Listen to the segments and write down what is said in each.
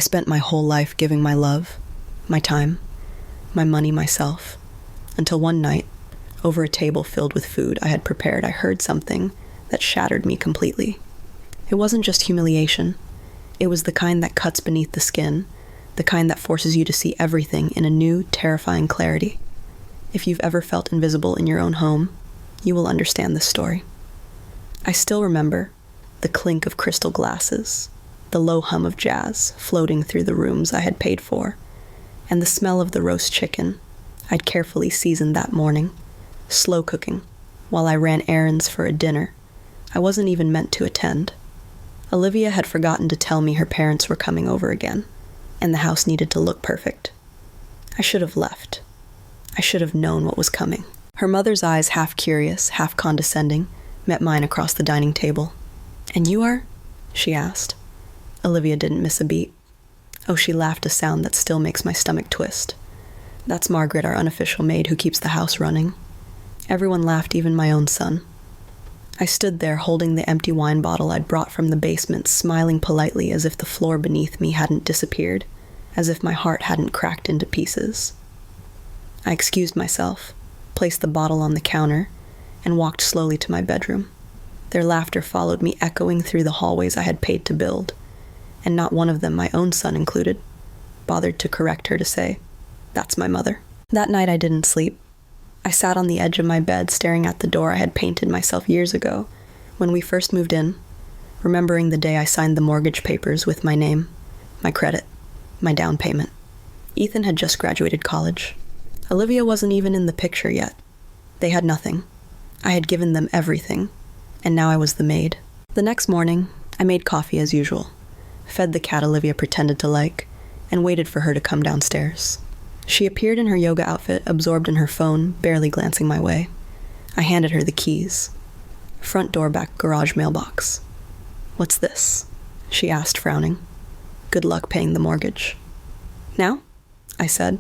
I spent my whole life giving my love, my time, my money, myself, until one night, over a table filled with food I had prepared, I heard something that shattered me completely. It wasn't just humiliation. It was the kind that cuts beneath the skin, the kind that forces you to see everything in a new, terrifying clarity. If you've ever felt invisible in your own home, you will understand this story. I still remember the clink of crystal glasses, the low hum of jazz floating through the rooms I had paid for, and the smell of the roast chicken I'd carefully seasoned that morning, slow cooking, while I ran errands for a dinner I wasn't even meant to attend. Olivia had forgotten to tell me her parents were coming over again, and the house needed to look perfect. I should have left. I should have known what was coming. Her mother's eyes, half curious, half condescending, met mine across the dining table. "And you are?" she asked. Olivia didn't miss a beat. Oh, she laughed, a sound that still makes my stomach twist. "That's Margaret, our unofficial maid who keeps the house running." Everyone laughed, even my own son. I stood there holding the empty wine bottle I'd brought from the basement, smiling politely as if the floor beneath me hadn't disappeared, as if my heart hadn't cracked into pieces. I excused myself, placed the bottle on the counter, and walked slowly to my bedroom. Their laughter followed me, echoing through the hallways I had paid to build, and not one of them, my own son included, bothered to correct her to say, "That's my mother." That night I didn't sleep. I sat on the edge of my bed, staring at the door I had painted myself years ago, when we first moved in, remembering the day I signed the mortgage papers with my name, my credit, my down payment. Ethan had just graduated college. Olivia wasn't even in the picture yet. They had nothing. I had given them everything, and now I was the maid. The next morning, I made coffee as usual, fed the cat Olivia pretended to like, and waited for her to come downstairs. She appeared in her yoga outfit, absorbed in her phone, barely glancing my way. I handed her the keys. Front door, back garage, mailbox. "What's this?" she asked, frowning. "Good luck paying the mortgage." "Now?" I said,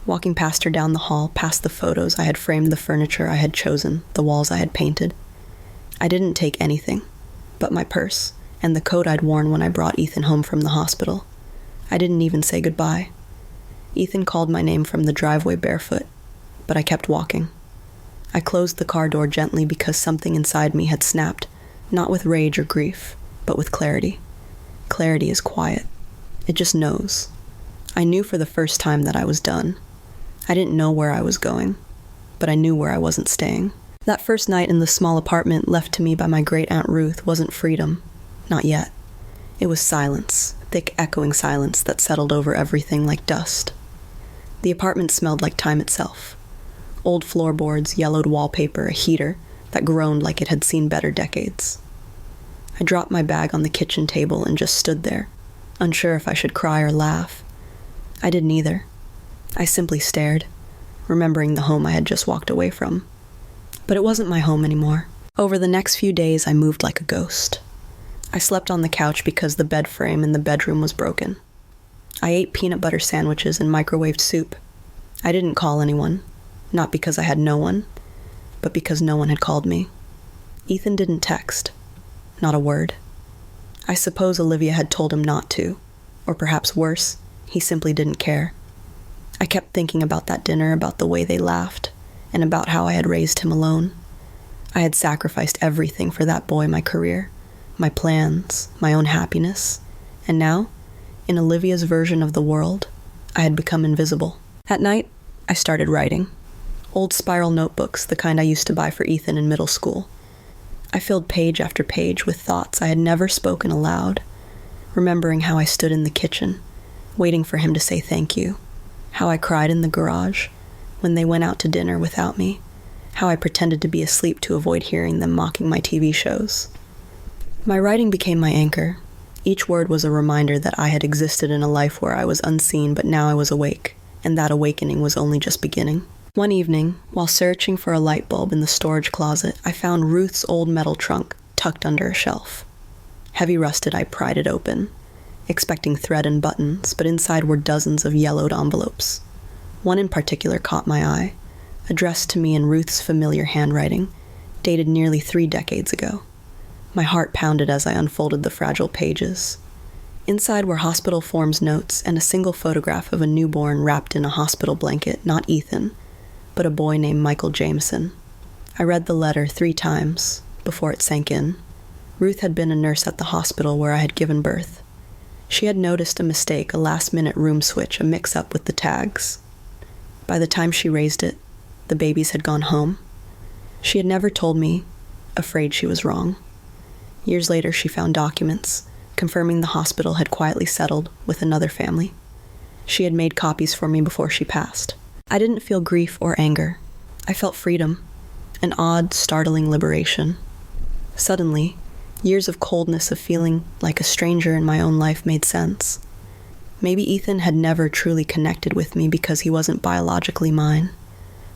walking past her down the hall, past the photos I had framed, the furniture I had chosen, the walls I had painted. I didn't take anything, but my purse and the coat I'd worn when I brought Ethan home from the hospital. I didn't even say goodbye. Ethan called my name from the driveway barefoot, but I kept walking. I closed the car door gently because something inside me had snapped, not with rage or grief, but with clarity. Clarity is quiet. It just knows. I knew for the first time that I was done. I didn't know where I was going, but I knew where I wasn't staying. That first night in the small apartment left to me by my great-aunt Ruth wasn't freedom. Not yet. It was silence, thick echoing silence that settled over everything like dust. The apartment smelled like time itself. Old floorboards, yellowed wallpaper, a heater that groaned like it had seen better decades. I dropped my bag on the kitchen table and just stood there, unsure if I should cry or laugh. I did neither. I simply stared, remembering the home I had just walked away from. But it wasn't my home anymore. Over the next few days, I moved like a ghost. I slept on the couch because the bed frame in the bedroom was broken. I ate peanut butter sandwiches and microwaved soup. I didn't call anyone, not because I had no one, but because no one had called me. Ethan didn't text, not a word. I suppose Olivia had told him not to, or perhaps worse, he simply didn't care. I kept thinking about that dinner, about the way they laughed, and about how I had raised him alone. I had sacrificed everything for that boy, my career, my plans, my own happiness, and now, in Olivia's version of the world, I had become invisible. At night, I started writing. Old spiral notebooks, the kind I used to buy for Ethan in middle school. I filled page after page with thoughts I had never spoken aloud, remembering how I stood in the kitchen, waiting for him to say thank you, how I cried in the garage when they went out to dinner without me, how I pretended to be asleep to avoid hearing them mocking my TV shows. My writing became my anchor. Each word was a reminder that I had existed in a life where I was unseen, but now I was awake, and that awakening was only just beginning. One evening, while searching for a light bulb in the storage closet, I found Ruth's old metal trunk tucked under a shelf. Heavy rusted, I pried it open, expecting thread and buttons, but inside were dozens of yellowed envelopes. One in particular caught my eye, addressed to me in Ruth's familiar handwriting, dated nearly 3 decades ago. My heart pounded as I unfolded the fragile pages. Inside were hospital forms notes and a single photograph of a newborn wrapped in a hospital blanket, not Ethan, but a boy named Michael Jameson. I read the letter 3 times before it sank in. Ruth had been a nurse at the hospital where I had given birth. She had noticed a mistake, a last-minute room switch, a mix-up with the tags. By the time she raised it, the babies had gone home. She had never told me, afraid she was wrong. Years later, she found documents confirming the hospital had quietly settled with another family. She had made copies for me before she passed. I didn't feel grief or anger. I felt freedom, an odd, startling liberation. Suddenly, years of coldness, of feeling like a stranger in my own life, made sense. Maybe Ethan had never truly connected with me because he wasn't biologically mine.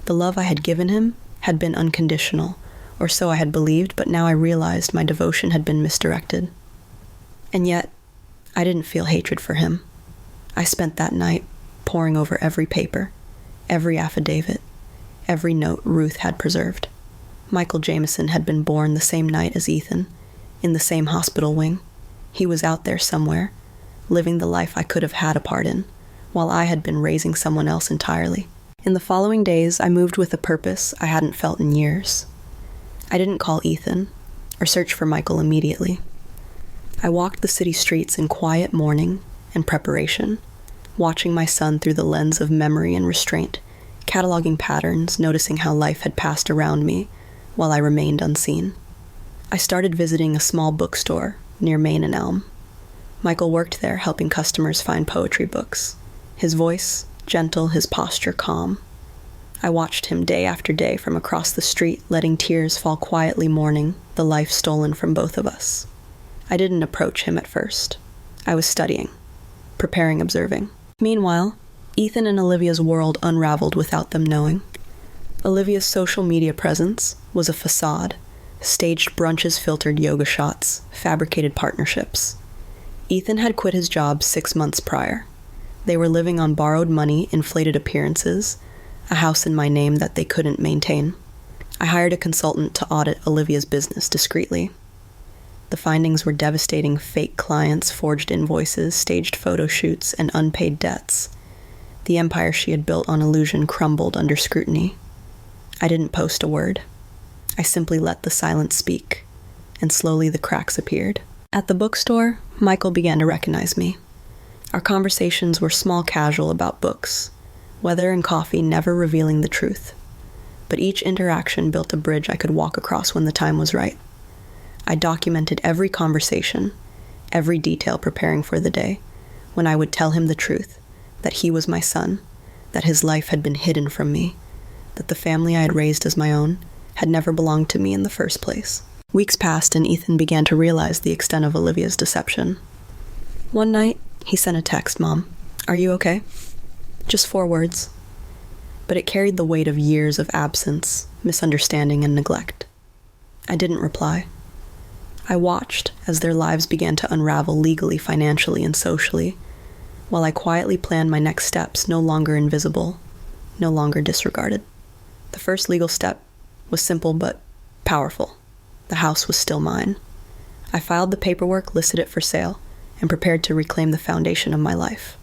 The love I had given him had been unconditional, or so I had believed, but now I realized my devotion had been misdirected. And yet, I didn't feel hatred for him. I spent that night poring over every paper, every affidavit, every note Ruth had preserved. Michael Jameson had been born the same night as Ethan, in the same hospital wing. He was out there somewhere, living the life I could have had a part in, while I had been raising someone else entirely. In the following days, I moved with a purpose I hadn't felt in years. I didn't call Ethan, or search for Michael immediately. I walked the city streets in quiet mourning and preparation, watching my son through the lens of memory and restraint, cataloging patterns, noticing how life had passed around me while I remained unseen. I started visiting a small bookstore near Main and Elm. Michael worked there, helping customers find poetry books. His voice gentle, his posture calm. I watched him day after day from across the street, letting tears fall quietly, mourning the life stolen from both of us. I didn't approach him at first. I was studying, preparing, observing. Meanwhile, Ethan and Olivia's world unraveled without them knowing. Olivia's social media presence was a facade, staged brunches, filtered yoga shots, fabricated partnerships. Ethan had quit his job 6 months prior. They were living on borrowed money, inflated appearances, a house in my name that they couldn't maintain. I hired a consultant to audit Olivia's business discreetly. The findings were devastating: fake clients, forged invoices, staged photo shoots, and unpaid debts. The empire she had built on illusion crumbled under scrutiny. I didn't post a word. I simply let the silence speak, and slowly the cracks appeared. At the bookstore, Michael began to recognize me. Our conversations were small, casual, about books, weather and coffee, never revealing the truth. But each interaction built a bridge I could walk across when the time was right. I documented every conversation, every detail, preparing for the day when I would tell him the truth, that he was my son, that his life had been hidden from me, that the family I had raised as my own had never belonged to me in the first place. Weeks passed and Ethan began to realize the extent of Olivia's deception. One night, he sent a text, "Mom, are you okay?" Just 4 words. But it carried the weight of years of absence, misunderstanding, and neglect. I didn't reply. I watched as their lives began to unravel legally, financially, and socially, while I quietly planned my next steps, no longer invisible, no longer disregarded. The first legal step was simple but powerful. The house was still mine. I filed the paperwork, listed it for sale, and prepared to reclaim the foundation of my life.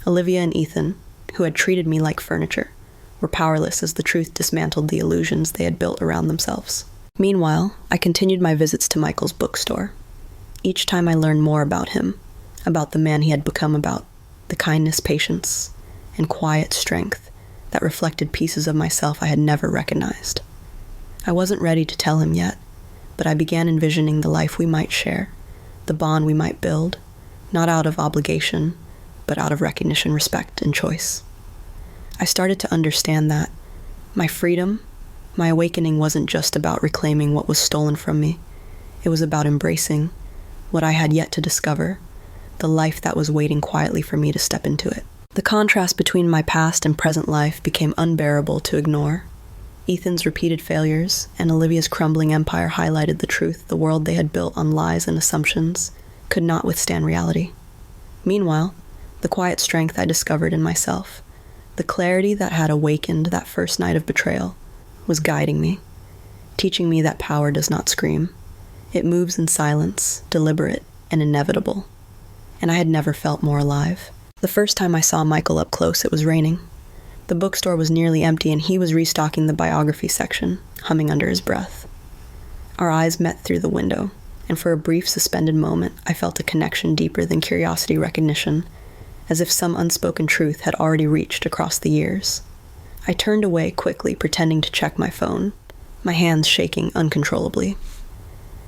Olivia and Ethan, who had treated me like furniture, were powerless as the truth dismantled the illusions they had built around themselves. Meanwhile, I continued my visits to Michael's bookstore. Each time I learned more about him, about the man he had become, about the kindness, patience, and quiet strength that reflected pieces of myself I had never recognized. I wasn't ready to tell him yet, but I began envisioning the life we might share, the bond we might build, not out of obligation, but out of recognition, respect, and choice. I started to understand that my freedom, my awakening, wasn't just about reclaiming what was stolen from me. It was about embracing what I had yet to discover, the life that was waiting quietly for me to step into it. The contrast between my past and present life became unbearable to ignore. Ethan's repeated failures and Olivia's crumbling empire highlighted the truth. The world they had built on lies and assumptions could not withstand reality. Meanwhile, the quiet strength I discovered in myself, the clarity that had awakened that first night of betrayal, was guiding me, teaching me that power does not scream. It moves in silence, deliberate and inevitable. and I had never felt more alive. The first time I saw Michael up close, it was raining. The bookstore was nearly empty, and he was restocking the biography section, humming under his breath. Our eyes met through the window, and for a brief suspended moment, I felt a connection deeper than curiosity recognition, as if some unspoken truth had already reached across the years. I turned away quickly, pretending to check my phone, my hands shaking uncontrollably.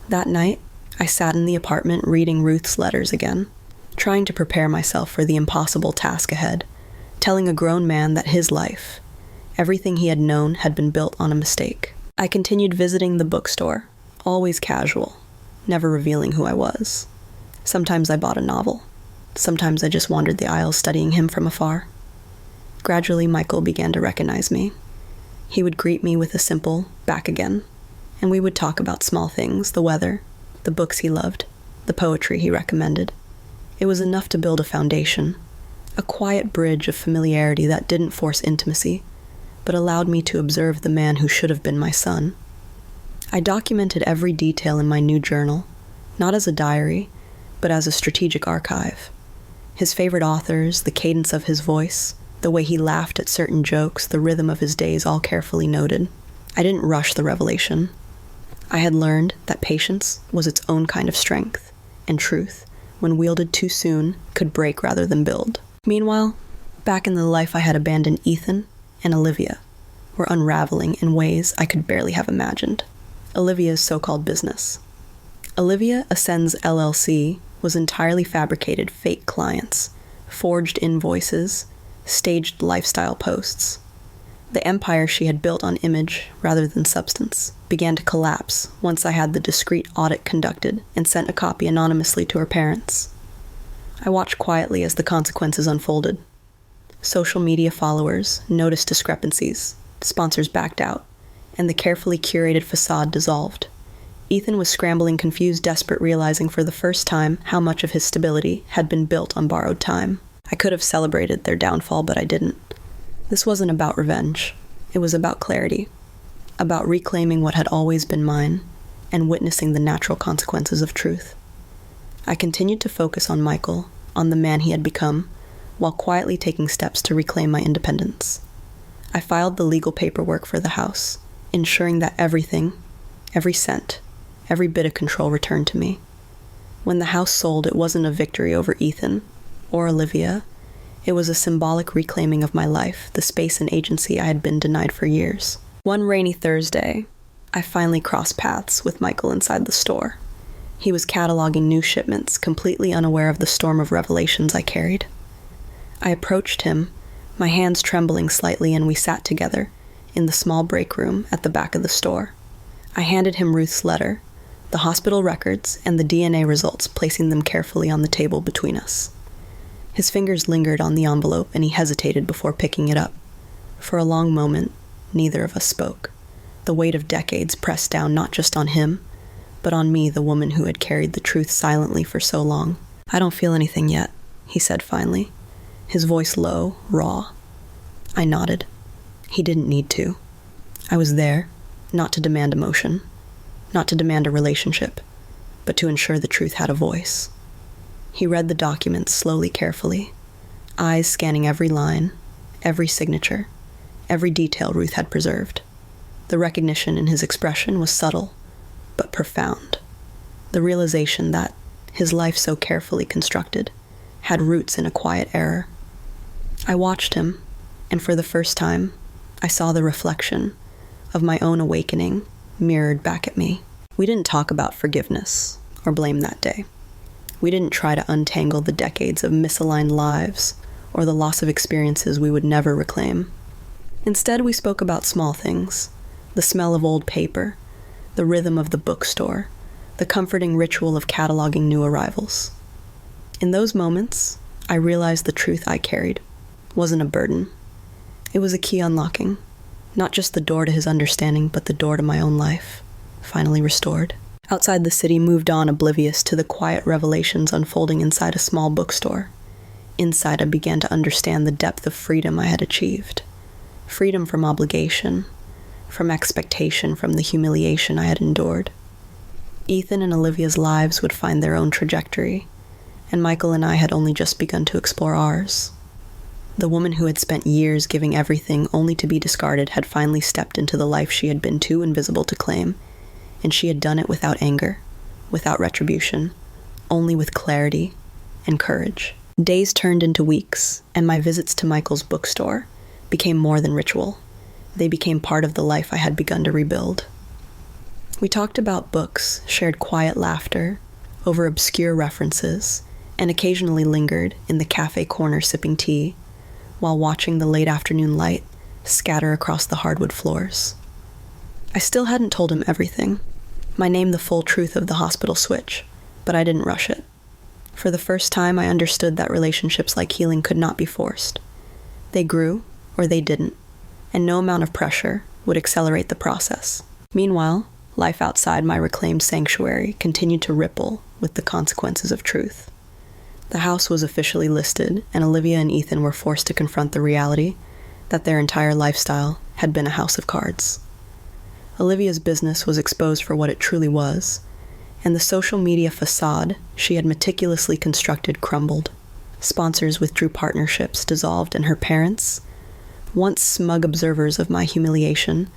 That night, I sat in the apartment reading Ruth's letters again, trying to prepare myself for the impossible task ahead, telling a grown man that his life, everything he had known, had been built on a mistake. I continued visiting the bookstore, always casual, never revealing who I was. Sometimes I bought a novel. Sometimes I just wandered the aisles studying him from afar. Gradually, Michael began to recognize me. He would greet me with a simple, "back again," and we would talk about small things, the weather, the books he loved, the poetry he recommended. It was enough to build a foundation, a quiet bridge of familiarity that didn't force intimacy, but allowed me to observe the man who should have been my son. I documented every detail in my new journal, not as a diary, but as a strategic archive. His favorite authors, the cadence of his voice, the way he laughed at certain jokes, the rhythm of his days, all carefully noted. I didn't rush the revelation. I had learned that patience was its own kind of strength, and truth, when wielded too soon, could break rather than build. Meanwhile, back in the life I had abandoned, Ethan and Olivia were unraveling in ways I could barely have imagined. Olivia's so-called business. Olivia Ascends LLC was entirely fabricated fake clients, forged invoices, staged lifestyle posts. The empire she had built on image rather than substance began to collapse once I had the discreet audit conducted and sent a copy anonymously to her parents. I watched quietly as the consequences unfolded. Social media followers noticed discrepancies, sponsors backed out, and the carefully curated facade dissolved. Ethan was scrambling, confused, desperate, realizing for the first time how much of his stability had been built on borrowed time. I could have celebrated their downfall, but I didn't. This wasn't about revenge. It was about clarity, about reclaiming what had always been mine, and witnessing the natural consequences of truth. I continued to focus on Michael, on the man he had become, while quietly taking steps to reclaim my independence. I filed the legal paperwork for the house, ensuring that everything, every cent, every bit of control returned to me. When the house sold, it wasn't a victory over Ethan or Olivia. It was a symbolic reclaiming of my life, the space and agency I had been denied for years. One rainy Thursday, I finally crossed paths with Michael inside the store. He was cataloging new shipments, completely unaware of the storm of revelations I carried. I approached him, my hands trembling slightly, and we sat together in the small break room at the back of the store. I handed him Ruth's letter, the hospital records, and the DNA results, placing them carefully on the table between us. His fingers lingered on the envelope, and he hesitated before picking it up. For a long moment, neither of us spoke. The weight of decades pressed down not just on him, but on me, the woman who had carried the truth silently for so long. "I don't feel anything yet," he said finally, his voice low, raw. I nodded. He didn't need to. I was there, not to demand emotion, not to demand a relationship, but to ensure the truth had a voice. He read the documents slowly, carefully, eyes scanning every line, every signature, every detail Ruth had preserved. The recognition in his expression was subtle, but profound. The realization that his life so carefully constructed had roots in a quiet error. I watched him, and for the first time, I saw the reflection of my own awakening mirrored back at me. We didn't talk about forgiveness or blame that day. We didn't try to untangle the decades of misaligned lives or the loss of experiences we would never reclaim. Instead, we spoke about small things, the smell of old paper, the rhythm of the bookstore, the comforting ritual of cataloging new arrivals. In those moments, I realized the truth I carried wasn't a burden. It was a key unlocking, not just the door to his understanding, but the door to my own life, finally restored. Outside the city, moved on oblivious to the quiet revelations unfolding inside a small bookstore. Inside, I began to understand the depth of freedom I had achieved. Freedom from obligation, from expectation, from the humiliation I had endured. Ethan and Olivia's lives would find their own trajectory, and Michael and I had only just begun to explore ours. The woman who had spent years giving everything only to be discarded had finally stepped into the life she had been too invisible to claim, and she had done it without anger, without retribution, only with clarity and courage. Days turned into weeks, and my visits to Michael's bookstore became more than ritual. They became part of the life I had begun to rebuild. We talked about books, shared quiet laughter over obscure references, and occasionally lingered in the cafe corner sipping tea while watching the late afternoon light scatter across the hardwood floors. I still hadn't told him everything, my name the full truth of the hospital switch, but I didn't rush it. For the first time, I understood that relationships like healing could not be forced. They grew, or they didn't, and no amount of pressure would accelerate the process. Meanwhile, life outside my reclaimed sanctuary continued to ripple with the consequences of truth. The house was officially listed, and Olivia and Ethan were forced to confront the reality that their entire lifestyle had been a house of cards. Olivia's business was exposed for what it truly was, and the social media facade she had meticulously constructed crumbled. Sponsors withdrew partnerships, dissolved, and her parents, once smug observers of my humiliation,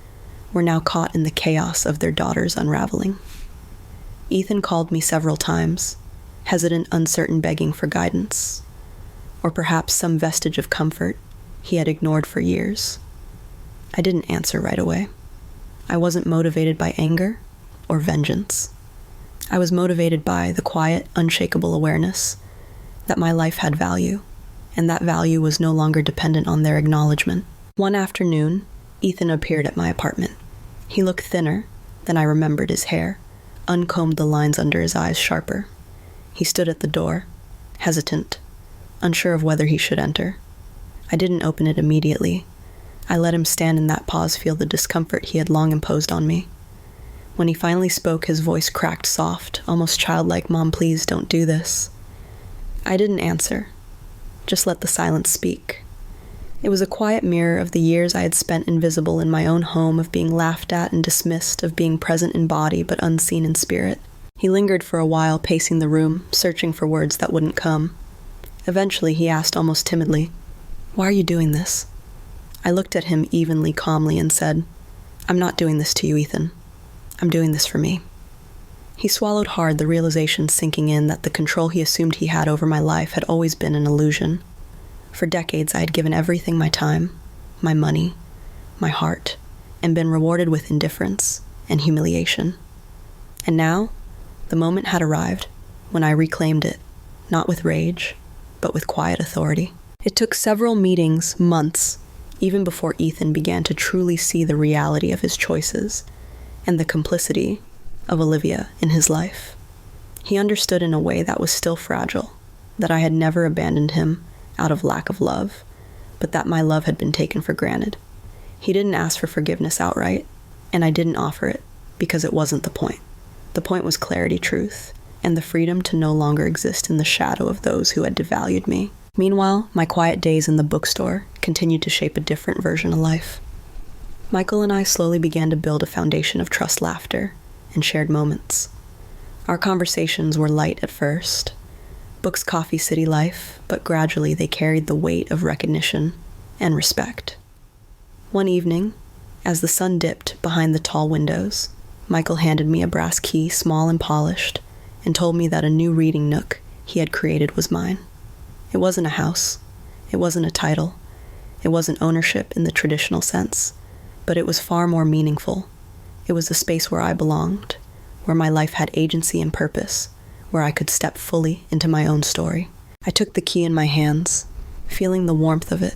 were now caught in the chaos of their daughter's unraveling. Ethan called me several times, hesitant, uncertain, begging for guidance, or perhaps some vestige of comfort he had ignored for years. I didn't answer right away. I wasn't motivated by anger or vengeance. I was motivated by the quiet, unshakable awareness that my life had value, and that value was no longer dependent on their acknowledgement. One afternoon, Ethan appeared at my apartment. He looked thinner than I remembered his hair, uncombed, the lines under his eyes sharper. He stood at the door, hesitant, unsure of whether he should enter. I didn't open it immediately. I let him stand in that pause, feel the discomfort he had long imposed on me. When he finally spoke, his voice cracked soft, almost childlike. "Mom, please don't do this." I didn't answer, just let the silence speak. It was a quiet mirror of the years I had spent invisible in my own home, of being laughed at and dismissed, of being present in body but unseen in spirit. He lingered for a while, pacing the room, searching for words that wouldn't come. Eventually, he asked almost timidly, "Why are you doing this?" I looked at him evenly, calmly, and said, "I'm not doing this to you, Ethan. I'm doing this for me." He swallowed hard, the realization sinking in that the control he assumed he had over my life had always been an illusion. For decades, I had given everything: my time, my money, my heart, and been rewarded with indifference and humiliation. And now, the moment had arrived when I reclaimed it, not with rage, but with quiet authority. It took several meetings, months, even before Ethan began to truly see the reality of his choices and the complicity of Olivia in his life. He understood in a way that was still fragile, that I had never abandoned him out of lack of love, but that my love had been taken for granted. He didn't ask for forgiveness outright, and I didn't offer it because it wasn't the point. The point was clarity, truth, and the freedom to no longer exist in the shadow of those who had devalued me. Meanwhile, my quiet days in the bookstore continued to shape a different version of life. Michael and I slowly began to build a foundation of trust, laughter, and shared moments. Our conversations were light at first, books, coffee, city life, but gradually they carried the weight of recognition and respect. One evening, as the sun dipped behind the tall windows, Michael handed me a brass key, small and polished, and told me that a new reading nook he had created was mine. It wasn't a house. It wasn't a title. It wasn't ownership in the traditional sense, but it was far more meaningful. It was a space where I belonged, where my life had agency and purpose, where I could step fully into my own story. I took the key in my hands, feeling the warmth of it,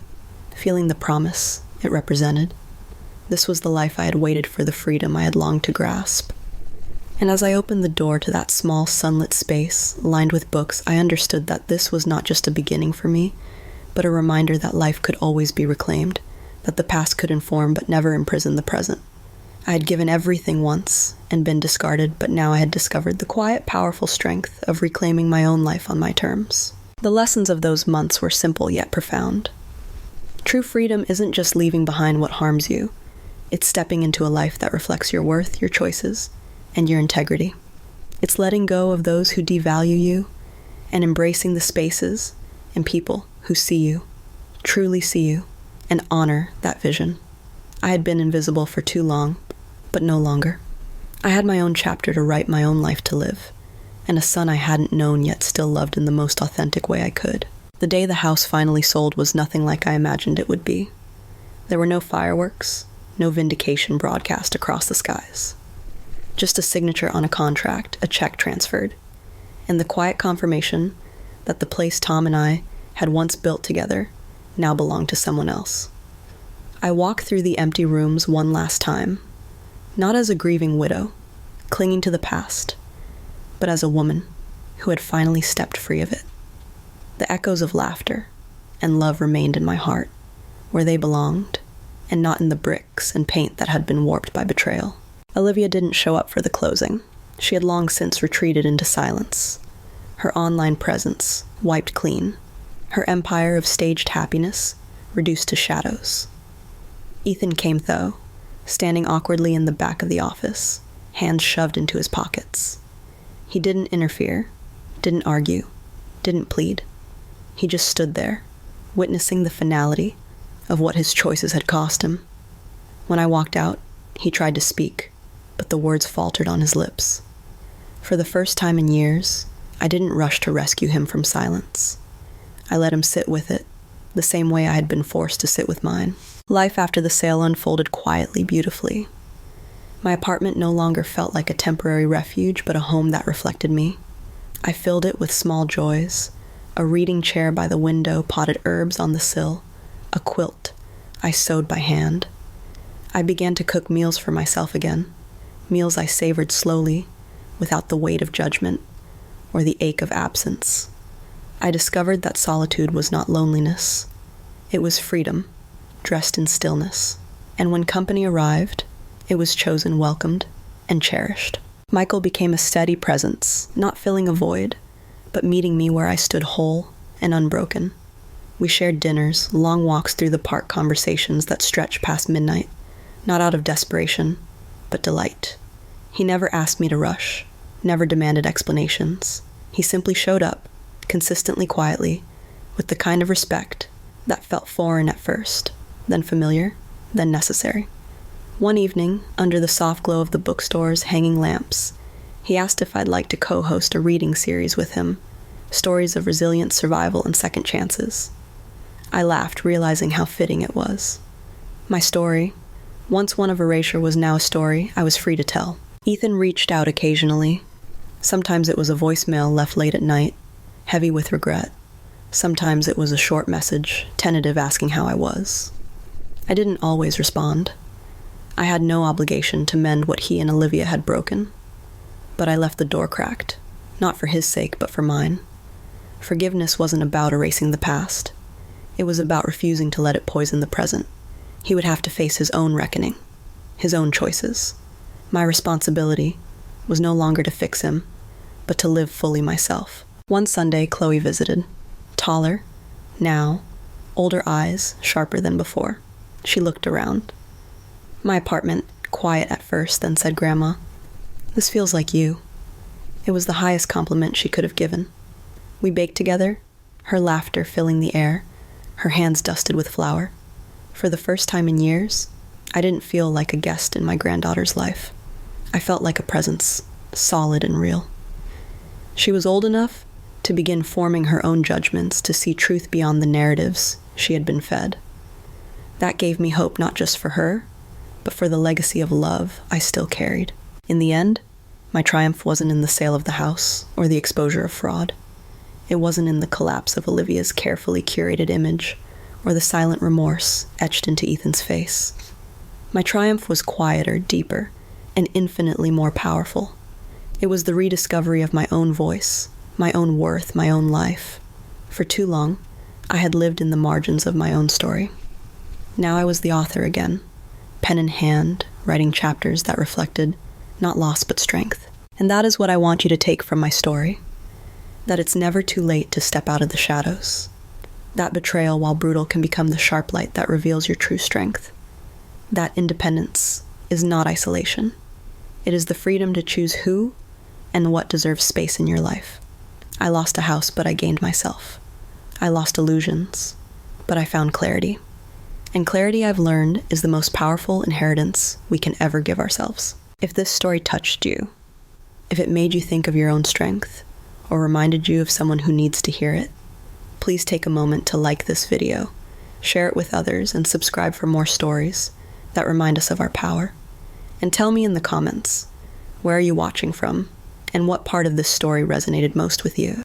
feeling the promise it represented. This was the life I had waited for, the freedom I had longed to grasp. And as I opened the door to that small sunlit space, lined with books, I understood that this was not just a beginning for me, but a reminder that life could always be reclaimed, that the past could inform but never imprison the present. I had given everything once and been discarded, but now I had discovered the quiet, powerful strength of reclaiming my own life on my terms. The lessons of those months were simple yet profound. True freedom isn't just leaving behind what harms you. It's stepping into a life that reflects your worth, your choices, and your integrity. It's letting go of those who devalue you and embracing the spaces and people who see you, truly see you, and honor that vision. I had been invisible for too long, but no longer. I had my own chapter to write, my own life to live, and a son I hadn't known yet still loved in the most authentic way I could. The day the house finally sold was nothing like I imagined it would be. There were no fireworks, no vindication broadcast across the skies. Just a signature on a contract, a check transferred, and the quiet confirmation that the place Tom and I had once built together now belonged to someone else. I walked through the empty rooms one last time, not as a grieving widow, clinging to the past, but as a woman who had finally stepped free of it. The echoes of laughter and love remained in my heart, where they belonged, and not in the bricks and paint that had been warped by betrayal. Olivia didn't show up for the closing. She had long since retreated into silence, her online presence wiped clean, her empire of staged happiness reduced to shadows. Ethan came, though, standing awkwardly in the back of the office, hands shoved into his pockets. He didn't interfere, didn't argue, didn't plead. He just stood there, witnessing the finality of what his choices had cost him. When I walked out, he tried to speak, but the words faltered on his lips. For the first time in years, I didn't rush to rescue him from silence. I let him sit with it, the same way I had been forced to sit with mine. Life after the sale unfolded quietly, beautifully. My apartment no longer felt like a temporary refuge, but a home that reflected me. I filled it with small joys, a reading chair by the window, potted herbs on the sill, a quilt I sewed by hand. I began to cook meals for myself again, meals I savored slowly, without the weight of judgment or the ache of absence. I discovered that solitude was not loneliness. It was freedom, dressed in stillness. And when company arrived, it was chosen, welcomed, and cherished. Michael became a steady presence, not filling a void, but meeting me where I stood whole and unbroken. We shared dinners, long walks through the park, conversations that stretched past midnight, not out of desperation, but delight. He never asked me to rush, never demanded explanations. He simply showed up, consistently, quietly, with the kind of respect that felt foreign at first, then familiar, then necessary. One evening, under the soft glow of the bookstore's hanging lamps, he asked if I'd like to co-host a reading series with him, stories of resilient survival and second chances. I laughed, realizing how fitting it was. My story, once one of erasure, was now a story I was free to tell. Ethan reached out occasionally. Sometimes it was a voicemail left late at night, heavy with regret. Sometimes it was a short message, tentative, asking how I was. I didn't always respond. I had no obligation to mend what he and Olivia had broken. But I left the door cracked, not for his sake, but for mine. Forgiveness wasn't about erasing the past. It was about refusing to let it poison the present. He would have to face his own reckoning, his own choices. My responsibility was no longer to fix him, but to live fully myself. One Sunday, Chloe visited. Taller, now, older eyes, sharper than before. She looked around. My apartment, quiet at first, then said, "Grandma, this feels like you." It was the highest compliment she could have given. We baked together, her laughter filling the air, her hands dusted with flour. For the first time in years, I didn't feel like a guest in my granddaughter's life. I felt like a presence, solid and real. She was old enough to begin forming her own judgments, to see truth beyond the narratives she had been fed. That gave me hope, not just for her, but for the legacy of love I still carried. In the end, my triumph wasn't in the sale of the house or the exposure of fraud. It wasn't in the collapse of Olivia's carefully curated image or the silent remorse etched into Ethan's face. My triumph was quieter, deeper, and infinitely more powerful. It was the rediscovery of my own voice, my own worth, my own life. For too long, I had lived in the margins of my own story. Now I was the author again, pen in hand, writing chapters that reflected not loss but strength. And that is what I want you to take from my story. That it's never too late to step out of the shadows. That betrayal, while brutal, can become the sharp light that reveals your true strength. That independence is not isolation. It is the freedom to choose who and what deserves space in your life. I lost a house, but I gained myself. I lost illusions, but I found clarity. And clarity, I've learned, is the most powerful inheritance we can ever give ourselves. If this story touched you, if it made you think of your own strength, or reminded you of someone who needs to hear it, please take a moment to like this video, share it with others, and subscribe for more stories that remind us of our power. And tell me in the comments, where are you watching from, and what part of this story resonated most with you?